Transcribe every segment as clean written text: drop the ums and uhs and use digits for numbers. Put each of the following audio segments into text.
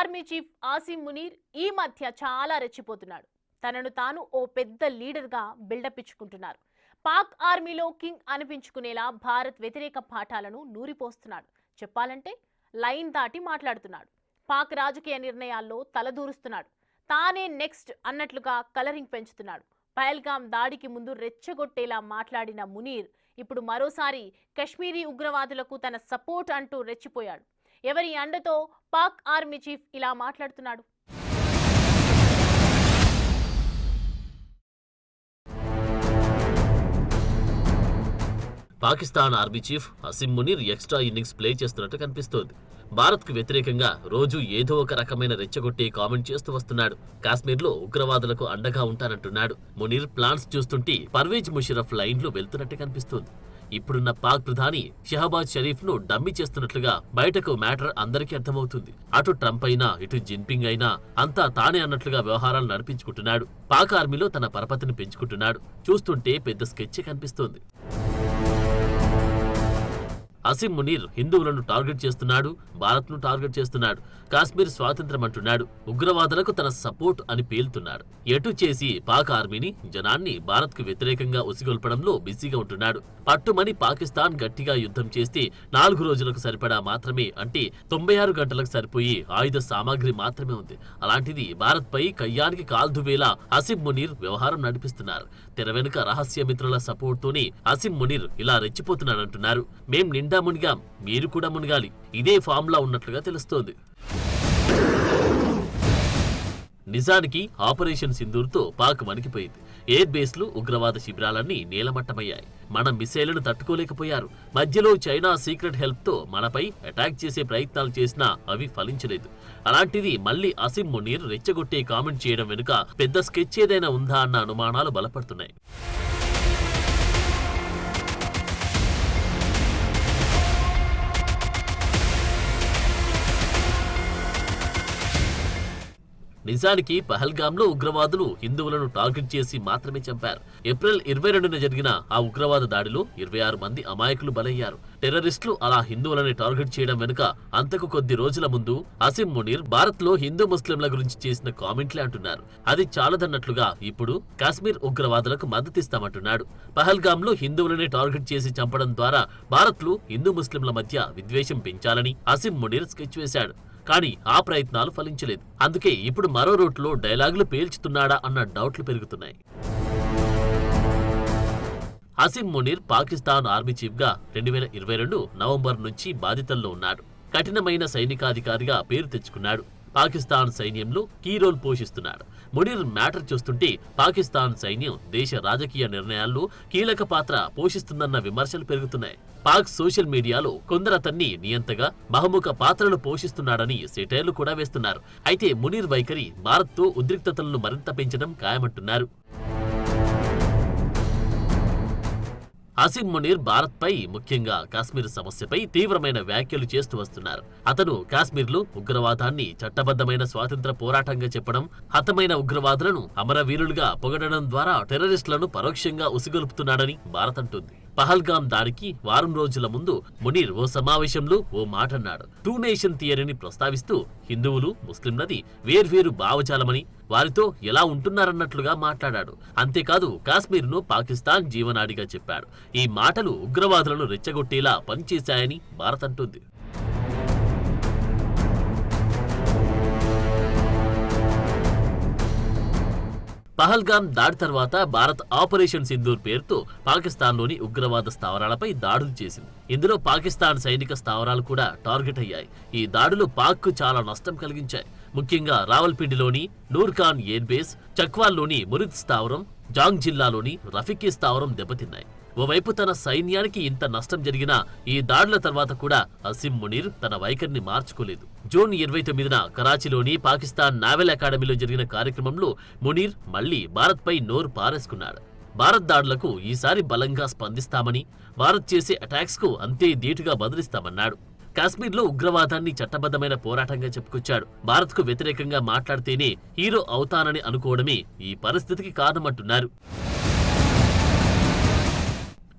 Army chief Asim Munir ఈ మధ్య చాలా రెచ్చిపోతున్నాడు. తనను తాను ఓ పెద్ద లీడర్గా బిల్డప్ ఇచ్చుకుంటున్నారు. పాక్ ఆర్మీలో కింగ్ అనిపించుకునేలా భారత్ వ్యతిరేక పాఠాలను నూరిపోస్తున్నాడు. చెప్పాలంటే లైన్ దాటి మాట్లాడుతున్నాడు. పాక్ రాజకీయ నిర్ణయాల్లో తలదూరుస్తున్నాడు. తానే నెక్స్ట్ అన్నట్లుగా కలరింగ్ పెంచుతున్నాడు. పహల్గాం దాడికి ముందు రెచ్చగొట్టేలా మాట్లాడిన మునీర్ ఇప్పుడు మరోసారి కశ్మీరీ ఉగ్రవాదులకు తన సపోర్ట్ అంటూ రెచ్చిపోయాడు. ఎవరి అండతో పాక్ ఆర్మీ చీఫ్ ఇలా మాట్లాడుతున్నాడు? Pakistan army chief Asim Munir extra innings play చేస్తున్నట్టు కనిపిస్తోంది. భారత్కు వ్యతిరేకంగా రోజు ఏదో ఒక రకమైన రెచ్చగొట్టి కామెంట్ చేస్తూ వస్తున్నాడు. కాశ్మీర్లో ఉగ్రవాదులకు అండగా ఉంటానంటున్నాడు. మునీర్ ప్లాన్స్ చూస్తుంటే పర్వేజ్ ముషరఫ్ లైన్లో వెళ్తున్నట్టు కనిపిస్తోంది. ఇప్పుడున్న పాక్ ప్రధాని షహబాజ్ షరీఫ్ ను డమ్మీ చేస్తున్నట్లుగా బయటకు మ్యాటర్ అందరికీ అర్థమవుతుంది. అటు ట్రంప్ అయినా ఇటు జిన్పింగ్ అయినా అంతా తానే అన్నట్లుగా వ్యవహారాలు నడిపించుకుంటున్నాడు. పాక్ ఆర్మీలో తన పరపతిని పెంచుకుంటున్నాడు. చూస్తుంటే పెద్ద స్కెచ్ కనిపిస్తోంది. ఆసిమ్ మునీర్ హిందువులను టార్గెట్ చేస్తున్నాడు, భారత్ను టార్గెట్ చేస్తున్నాడు, కాశ్మీర్ స్వాతంత్రం అంటున్నాడు, ఉగ్రవాదులకు తన సపోర్ట్ అని పేలుతున్నాడు. ఎటు చేసి పాక్ ఆర్మీని, జనాన్ని భారత్కు వ్యతిరేకంగా ఉసిగొల్పడంలో బిజీగా ఉంటున్నాడు. పట్టుమని పాకిస్తాన్ గట్టిగా యుద్ధం చేస్తే 4 రోజులకు సరిపడా మాత్రమే, అంటే 96 గంటలకు సరిపోయి ఆయుధ సామాగ్రి మాత్రమే ఉంది. అలాంటిది భారత్పై కయ్యానికి కాల్దువేలా ఆసిమ్ మునీర్ వ్యవహారం నడిపిస్తున్నారు. తెర వెనుక రహస్య మిత్రుల సపోర్ట్ తోనే ఆసిమ్ మునీర్ ఇలా రెచ్చిపోతున్నాడంటున్నారు. మేం నిండా మునిగాం, మీరు కూడా మునిగాలి, ఇదే ఫార్ములా ఉన్నట్లుగా తెలుస్తోంది. నిజానికి ఆపరేషన్ సింధూర్తో పాక్ వణికిపోయింది. ఎయిర్ బేస్లు, ఉగ్రవాద శిబిరాలన్నీ నేలమట్టమయ్యాయి. మన మిసైళ్లను తట్టుకోలేకపోయారు. మధ్యలో చైనా సీక్రెట్ హెల్ప్ తో మనపై అటాక్ చేసే ప్రయత్నాలు చేసినా అవి ఫలించలేదు. అలాంటిది మళ్లీ ఆసిమ్ మునీర్ రెచ్చగొట్టే కామెంట్ చేయడం వెనుక పెద్ద స్కెచ్ ఏదైనా ఉందా అన్న అనుమానాలు బలపడుతున్నాయి. నిజానికి పహల్గాంలో ఉగ్రవాదులు హిందువులను టార్గెట్ చేసి మాత్రమే చంపారు. ఏప్రిల్ 22న జరిగిన ఆ ఉగ్రవాద దాడిలో 26 మంది అమాయకులు బలయ్యారు. టెర్రరిస్టులు అలా హిందువులని టార్గెట్ చేయడం వెనుక అంతకు కొద్ది రోజుల ముందు ఆసిమ్ మునీర్ భారత్లో హిందూ ముస్లింల గురించి చేసిన కామెంట్లే అంటున్నారు. అది చాలదన్నట్లుగా ఇప్పుడు కాశ్మీర్ ఉగ్రవాదులకు మద్దతిస్తామంటున్నాడు. పహల్గాంలో హిందువులని టార్గెట్ చేసి చంపడం ద్వారా భారత్లో హిందూ ముస్లింల మధ్య విద్వేషం పెంచాలని ఆసిమ్ మునీర్ స్కెచ్ వేశాడు. కానీ ఆ ప్రయత్నాలు ఫలించలేదు. అందుకే ఇప్పుడు మరో రూట్లో డైలాగులు పేల్చుతున్నాడా అన్న డౌట్లు పెరుగుతున్నాయి. ఆసిమ్ మునీర్ పాకిస్తాన్ ఆర్మీ చీఫ్ గా 2022 నవంబర్ నుంచి బాధ్యతల్లో ఉన్నాడు. కఠినమైన సైనికాధికారిగా పేరు తెచ్చుకున్నాడు. పాకిస్తాన్ సైన్యంలో కీ రోల్ పోషిస్తున్నాడు. మునీర్ మ్యాటర్ చూస్తుంటే పాకిస్తాన్ సైన్యం దేశ రాజకీయ నిర్ణయాల్లో కీలక పాత్ర పోషిస్తుందన్న విమర్శలు పెరుగుతున్నాయి. పాక్ సోషల్ మీడియాలో కొందరు అతన్ని నియంతగా బహుముఖ పాత్రలు పోషిస్తున్నాడని సెటైర్లు కూడా వేస్తున్నారు. అయితే మునీర్ వైఖరి భారత్తో ఉద్రిక్తతలను మరింత పెంచడం ఖాయమంటున్నారు. ఆసిమ్ మునీర్ భారత్పై, ముఖ్యంగా కాశ్మీర్ సమస్యపై తీవ్రమైన వ్యాఖ్యలు చేస్తూ వస్తున్నారు. అతను కాశ్మీర్లో ఉగ్రవాదాన్ని చట్టబద్ధమైన స్వాతంత్ర పోరాటంగా చెప్పడం, హతమైన ఉగ్రవాదులను అమరవీరులుగా పొగడడం ద్వారా టెర్రరిస్టులను పరోక్షంగా ఉసిగొలుపుతున్నాడని భారత్ అంటుంది. పహల్గాం దాడికి వారం రోజుల ముందు మునీర్ ఓ సమావేశంలో ఓ మాటన్నాడు. 2 నేషన్ థియరీని ప్రస్తావిస్తూ హిందువులు, ముస్లింలది వేర్వేరు భావజాలమని, వారితో ఎలా ఉంటున్నారన్నట్లుగా మాట్లాడాడు. అంతేకాదు కాశ్మీర్ను పాకిస్తాన్ జీవనాడిగా చెప్పాడు. ఈ మాటలు ఉగ్రవాదులను రెచ్చగొట్టేలా పనిచేశాయని భారత్ అంటుంది. పహల్గాం దాడి తర్వాత భారత్ ఆపరేషన్ సింధూర్ పేరుతో పాకిస్తాన్లోని ఉగ్రవాద స్థావరాలపై దాడులు చేసింది. ఇందులో పాకిస్తాన్ సైనిక స్థావరాలు కూడా టార్గెట్ అయ్యాయి. ఈ దాడులు పాక్కు చాలా నష్టం కలిగించాయి. ముఖ్యంగా రావల్పిండిలోని నూర్ఖాన్ ఎయిర్ బేస్, చక్వాల్లోని మురిద్ స్థావరం, జాంగ్ జిల్లాలోని రఫీకీ స్థావరం దెబ్బతిన్నాయి. ఓవైపు తన సైన్యానికి ఇంత నష్టం జరిగినా ఈ దాడుల తర్వాత కూడా ఆసిమ్ మునీర్ తన వైఖరిని మార్చుకోలేదు. జూన్ 29న కరాచీలోని పాకిస్తాన్ నావల్ అకాడమీలో జరిగిన కార్యక్రమంలో మునీర్ మళ్లీ భారత్పై నోరు పారేసుకున్నాడు. భారత్ దాడులకు ఈసారి బలంగా స్పందిస్తామని, భారత్ చేసే అటాక్స్ కు అంతే ధీటుగా బదులిస్తామన్నాడు. కాశ్మీర్లో ఉగ్రవాదాన్ని చట్టబద్ధమైన పోరాటంగా చెప్పుకొచ్చాడు. భారత్కు వ్యతిరేకంగా మాట్లాడితేనే హీరో అవుతానని అనుకోవడమే ఈ పరిస్థితికి కారణమంటున్నారు.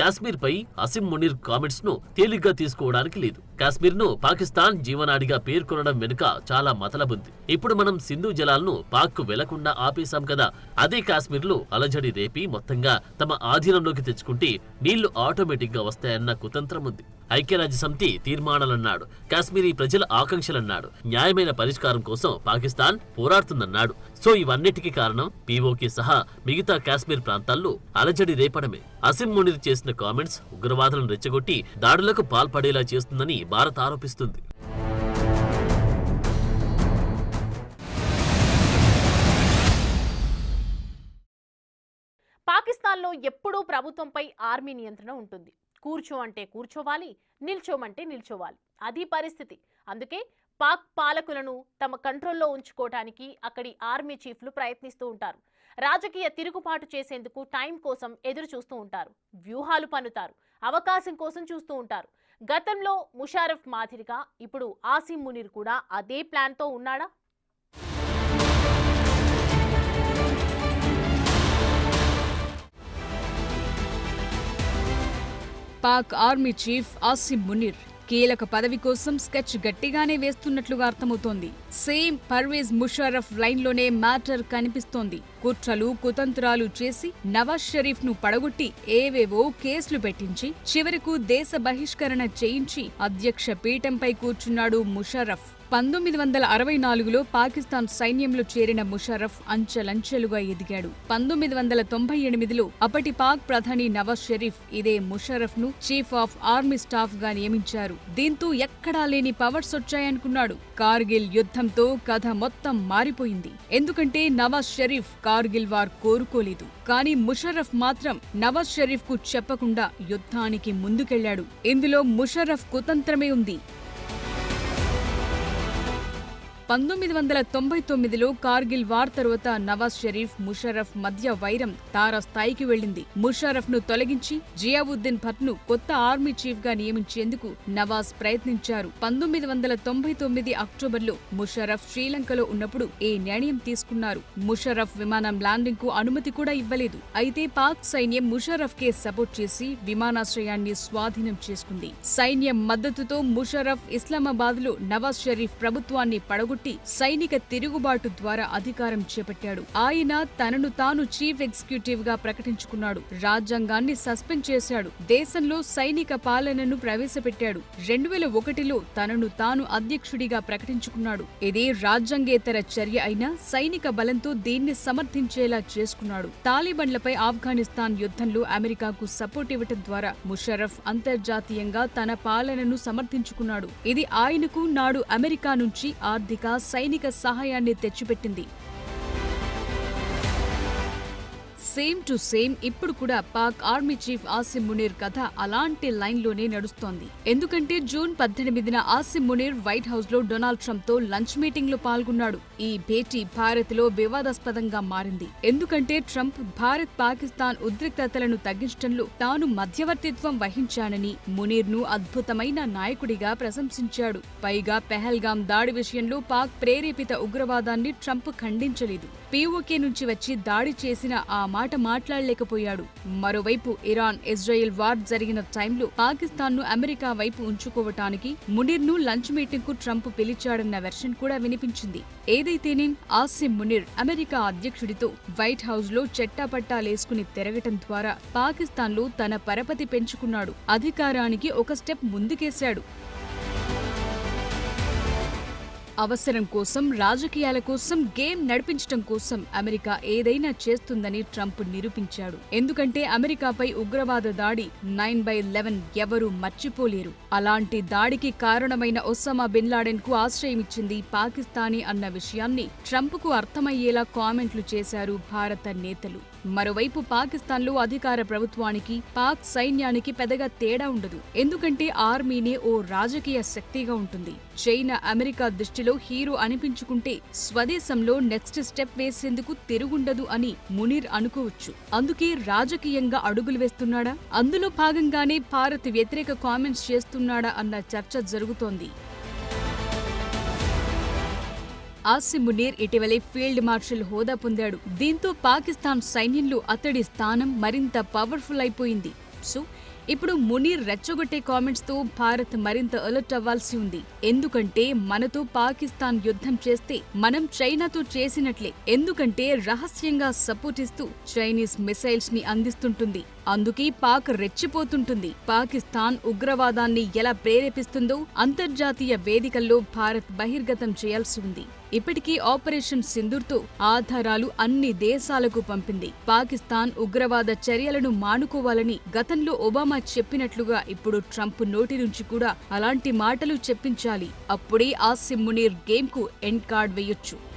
కాశ్మీర్పై ఆసిమ్ మునీర్ కామెంట్స్ ను తేలిగ్గా తీసుకోవడానికి లేదు. కాశ్మీర్ను పాకిస్తాన్ జీవనాడిగా పేర్కొనడం వెనుక చాలా మతలబుంది. ఇప్పుడు మనం సింధు జలాలను పాక్కు వెళ్లకుండా ఆపేశాం కదా, అదే కాశ్మీర్లో అలజడి రేపి మొత్తంగా తమ ఆధీనంలోకి తెచ్చుకుంటే నీళ్లు ఆటోమేటిక్ గా వస్తాయన్న కుతంత్రం ఉంది. ఐక్యరాజ్యసమితి తీర్మానాలన్నాడు, కాశ్మీరీ ప్రజల ఆకాంక్షలన్నాడు, న్యాయమైన పరిష్కారం కోసం పాకిస్తాన్ పోరాడుతుందన్నాడు. సో ఇవన్నిటికీ కారణం పీఓకే సహా మిగతా కాశ్మీర్ ప్రాంతాల్లో అలజడి రేపడమే. అసిం మునీర్ చేసిన కామెంట్స్ ఉగ్రవాదులను రెచ్చగొట్టి దాడులకు పాల్పడేలా చేస్తుందని భారత్ ఆరోపిస్తుంది. పాకిస్తాన్లో ఎప్పుడూ ప్రభుత్వంపై ఆర్మీ నియంత్రణ ఉంటుంది. కూర్చో అంటే కూర్చోవాలి, నిల్చోమంటే నిల్చోవాలి, అది పరిస్థితి. అందుకే పాక్ పాలకులను తమ కంట్రోల్లో ఉంచుకోవడానికి అక్కడి ఆర్మీ చీఫ్లు ప్రయత్నిస్తూ ఉంటారు. రాజకీయ తిరుగుబాటు చేసేందుకు టైం కోసం ఎదురు చూస్తూ ఉంటారు, వ్యూహాలు పన్నుతారు, అవకాశం కోసం చూస్తూ ఉంటారు. గతంలో ముషారఫ్ మాదిరిగా ఇప్పుడు ఆసిం మునీర్ కూడా అదే ప్లాన్తో ఉన్నాడా? పాక్ ఆర్మీ చీఫ్ ఆసిం మునీర్ కీలక పదవి కోసం స్కెచ్ గట్టిగానే వేస్తున్నట్లుగా అర్థమవుతోంది. సేమ్ పర్వేజ్ ముషారఫ్ లైన్లోనే మ్యాటర్ కనిపిస్తోంది. కుట్రలు కుతంత్రాలు చేసి నవాజ్ షరీఫ్ ను పడగొట్టి ఏవేవో కేసులు పెట్టించి చివరకు దేశ బహిష్కరణ చేయించి అధ్యక్ష పీఠంపై కూర్చున్నాడు ముషారఫ్. 1964లో పాకిస్తాన్ సైన్యంలో చేరిన ముషారఫ్ అంచెలంచెలుగా ఎదిగాడు. 1998లో అప్పటి పాక్ ప్రధాని నవాజ్ షరీఫ్ ఇదే ముషారఫ్ ను చీఫ్ ఆఫ్ ఆర్మీ స్టాఫ్ గా నియమించారు. దీంతో ఎక్కడా లేని పవర్స్ వచ్చాయనుకున్నాడు. కార్గిల్ యుద్ధంతో కథ మొత్తం మారిపోయింది. ఎందుకంటే నవాజ్ షరీఫ్ కార్గిల్ వార్ కోరుకోలేదు. కానీ ముషారఫ్ మాత్రం నవాజ్ షరీఫ్ కు చెప్పకుండా యుద్ధానికి ముందుకెళ్లాడు. ఇందులో ముషారఫ్ కుతంత్రమే ఉంది. 1999లో కార్గిల్ వార్ తర్వాత నవాజ్ షరీఫ్ ముషారఫ్ మధ్య వైరం తారస్థాయికి వెళ్లింది. ముషారఫ్ ను తొలగించి జియావుద్దీన్ భట్ ను కొత్త ఆర్మీ చీఫ్ గా నియమించేందుకు నవాజ్ ప్రయత్నించారు. 1999 అక్టోబర్లో ముషారఫ్ శ్రీలంకలో ఉన్నప్పుడు ఈ నిర్ణయం తీసుకున్నారు. ముషారఫ్ విమానం ల్యాండింగ్ కు అనుమతి కూడా ఇవ్వలేదు. అయితే పాక్ సైన్యం ముషారఫ్ కే సపోర్ట్ చేసి విమానాశ్రయాన్ని స్వాధీనం చేసుకుంది. సైన్యం మద్దతుతో ముషారఫ్ ఇస్లామాబాద్ లో నవాజ్ షరీఫ్ ప్రభుత్వాన్ని పడగొట్టి సైనిక తిరుగుబాటు ద్వారా అధికారం చేపట్టాడు. ఆయన తనను తాను చీఫ్ ఎగ్జిక్యూటివ్ గా ప్రకటించుకున్నాడు. రాజ్యాంగాన్ని సస్పెండ్ చేశాడు. దేశంలో సైనిక పాలనను ప్రవేశపెట్టాడు. 2001లో తనను తాను అధ్యక్షుడిగా ప్రకటించుకున్నాడు. ఇది రాజ్యాంగేతర చర్య అయినా సైనిక బలంతో దీన్ని సమర్థించేలా చేసుకున్నాడు. తాలిబన్లపై ఆఫ్ఘనిస్తాన్ యుద్ధంలో అమెరికాకు సపోర్ట్ ఇవ్వటం ద్వారా ముషారఫ్ అంతర్జాతీయంగా తన పాలనను సమర్థించుకున్నాడు. ఇది ఆయనకు నాడు అమెరికా నుంచి ఆర్థిక సైనిక సహాయాన్ని తెచ్చిపెట్టింది. సేమ్ టు సేమ్ ఇప్పుడు కూడా పాక్ ఆర్మీ చీఫ్ ఆసిం మునీర్ కథ అలాంటి లైన్లోనే నడుస్తోంది. ఎందుకంటే జూన్ 18న ఆసిం మునీర్ వైట్ హౌస్ లో డొనాల్డ్ ట్రంప్ తో లంచ్ మీటింగ్ లో పాల్గొన్నాడు. ఈ భేటీ భారత్ లో వివాదాస్పదంగా మారింది. ఎందుకంటే ట్రంప్ భారత్ పాకిస్తాన్ ఉద్రిక్తతలను తగ్గించడంలో తాను మధ్యవర్తిత్వం వహించానని మునీర్ ను అద్భుతమైన నాయకుడిగా ప్రశంసించాడు. పైగా పెహల్గాం దాడి విషయంలో పాక్ ప్రేరేపిత ఉగ్రవాదాన్ని ట్రంప్ ఖండించలేదు. పీఓకే నుంచి వచ్చి దాడి చేసిన ఆ మాట మాట్లాడలేకపోయాడు. మరోవైపు ఇరాన్ ఇజ్రాయెల్ వార్ జరిగిన టైంలో పాకిస్తాన్ ను అమెరికా వైపు ఉంచుకోవటానికి మునీర్ ను లంచ్ మీటింగ్ కు ట్రంప్ పిలిచాడన్న వెర్షన్ కూడా వినిపించింది. ఏదైతేనేం ఆసిం మునీర్ అమెరికా అధ్యక్షుడితో వైట్ హౌస్ లో చెట్టాపట్టాలేసుకుని తిరగటం ద్వారా పాకిస్తాన్ లో తన పరపతి పెంచుకున్నాడు. అధికారానికి ఒక స్టెప్ ముందుకేశాడు. అవసరం కోసం, రాజకీయాల కోసం, గేమ్ నడిపించడం కోసం అమెరికా ఏదైనా చేస్తుందని ట్రంప్ నిరూపించాడు. ఎందుకంటే అమెరికాపై ఉగ్రవాద దాడి 9/11 ఎవరూ మర్చిపోలేరు. అలాంటి దాడికి కారణమైన ఒసామా బిన్ లాడెన్ కు ఆశ్రయమిచ్చింది పాకిస్తానీ అన్న విషయాన్ని ట్రంప్ కు అర్థమయ్యేలా కామెంట్లు చేశారు భారత నేతలు. మరోవైపు పాకిస్తాన్లో అధికార ప్రభుత్వానికి, పాక్ సైన్యానికి పెద్దగా తేడా ఉండదు. ఎందుకంటే ఆర్మీనే ఓ రాజకీయ శక్తిగా ఉంటుంది. చైనా అమెరికా దృష్టిలో హీరో అనిపించుకుంటే స్వదేశంలో నెక్స్ట్ స్టెప్ వేసేందుకు తిరుగుండదు అని మునీర్ అనుకోవచ్చు. అందుకే రాజకీయంగా అడుగులు వేస్తున్నాడా, అందులో భాగంగానే భారత్ వ్యతిరేక కామెంట్స్ చేస్తున్నాడా అన్న చర్చ జరుగుతోంది. ఆసిం మునీర్ ఇటీవలే ఫీల్డ్ మార్షల్ హోదా పొందాడు. దీంతో పాకిస్తాన్ సైన్యంలో అతడి స్థానం మరింత పవర్ఫుల్ అయిపోయింది. సో ఇప్పుడు మునీర్ రెచ్చగొట్టే కామెంట్స్ తో భారత్ మరింత అలర్ట్ అవ్వాల్సి ఉంది. ఎందుకంటే మనతో పాకిస్తాన్ యుద్ధం చేస్తే మనం చైనాతో చేసినట్లే. ఎందుకంటే రహస్యంగా సపోర్ట్ ఇస్తూ చైనీస్ మిసైల్స్ ని అందిస్తుంటుంది. అందుకే పాక్ రెచ్చిపోతుంటుంది. పాకిస్తాన్ ఉగ్రవాదాన్ని ఎలా ప్రేరేపిస్తుందో అంతర్జాతీయ వేదికల్లో భారత్ బహిర్గతం చేయాల్సి ఉంది. ఇప్పటికీ ఆపరేషన్ సింధూర్తో ఆధారాలు అన్ని దేశాలకు పంపింది. పాకిస్తాన్ ఉగ్రవాద చర్యలను మానుకోవాలని గతంలో ఒబామా చెప్పినట్లుగా ఇప్పుడు ట్రంప్ నోటి నుంచి కూడా అలాంటి మాటలు చెప్పించాలి. అప్పుడే ఆసిమ్ మునీర్ గేమ్కు ఎండ్ కార్డ్ వేయొచ్చు.